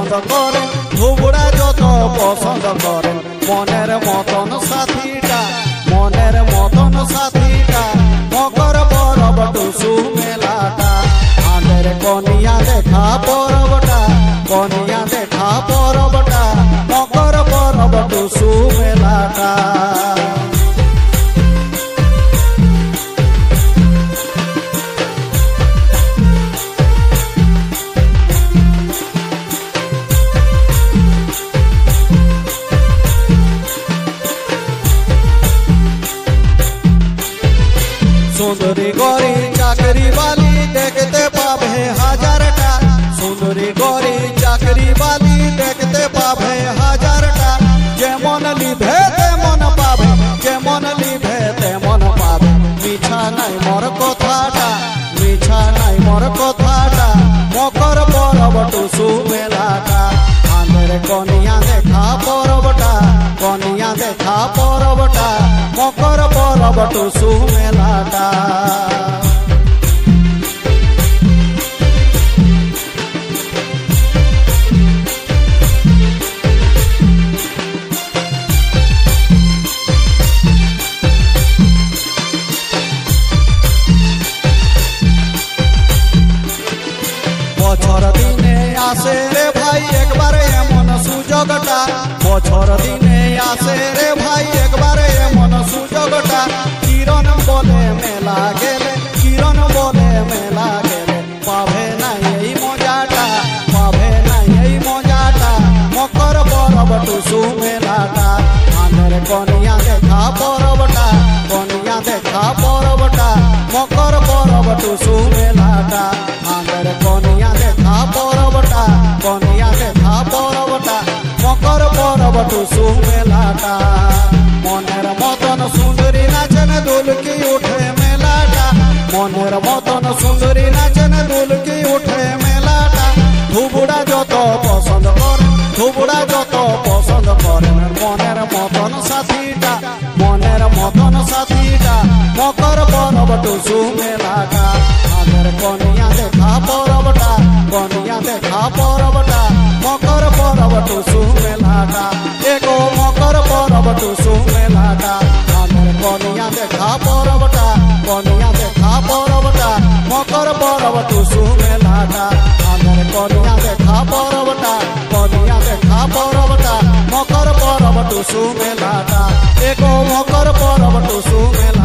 পছন্দ করেন, ধুবুড়া যত পছন্দ করেন। মনের মতন সাথীটা, মনের মতন সাথীটা, মকর পরব টুসু মেলাটা। আঁদের কনিয়া দেখা পরবটা, কনিয়া দেখা পরবটা, মকর পরব টুসু মেলাটা। सुंदरी गौरी चाकरी वाली देखते पावे हजारटा, सुंदरी गौरी चाकरी वाली देखते पावे हजारटा। जे मन लिभे ते मन पावे, जे मन लिभे ते मन पावे। मिछा नहीं मोर कथाटा, मिछा नहीं मोर कथाटा, मकर परब टुसु मेलाटा। आंधेर कनिया देखा परबटा, कनिया देखा परबटा, मकर परब टुसु मेलाटा। বছর দিনে আসে রে ভাই একবার এমন সুযোগটা, বছর দিনে আসে রে ভাই একবার এমন সুযোগটা। কিরণ বলে মেলা গেলে, কিরণ বলে মেলা গেলে, পাবে নাই এই মজাটা, পাবে নাই এই মজাটা, মকর পরব টুসু মেলাটা। আঁদের কনিয়া দেখা পরবটা, কনিয়া দেখা পরবটা, মকর পরব টুসু মেলাটা। আঁদের কনিয়া দেখা পরবটা, কনিয়া দেখা পরবটা, মকর পরব টুসু মেলাটা। মনের মতন সুন্দরী নাচেন দুলকি উঠে মেলাটা, মনের মতন সুন্দরী নাচেন দুলকি উঠে মেলাটা। ধুবুড়া যত পছন্দ করেন, ধুবুড়া যত পছন্দ করেন। মনের মতন সাথীটা, মনের মতন সাথীটা, মকর পরব টুসু মেলাটা। আঁদের কনিয়া দেখা পরবটা, কনিয়া দেখা পরবটা, মকর পরব টুসু মেলাটা। এগো মকর পরব টুসু মেলাটা। আঁদের কনিয়া দেখা পরবটা, কনিয়া দেখা পরবটা, মকর পরব টুসু মেলাটা। আঁদের কনিয়া দেখা পরবটা, কনিয়া দেখা পরবটা, মকর পরব টুসু মেলাটা। এগো মকর পরব টুসু মেলাটা।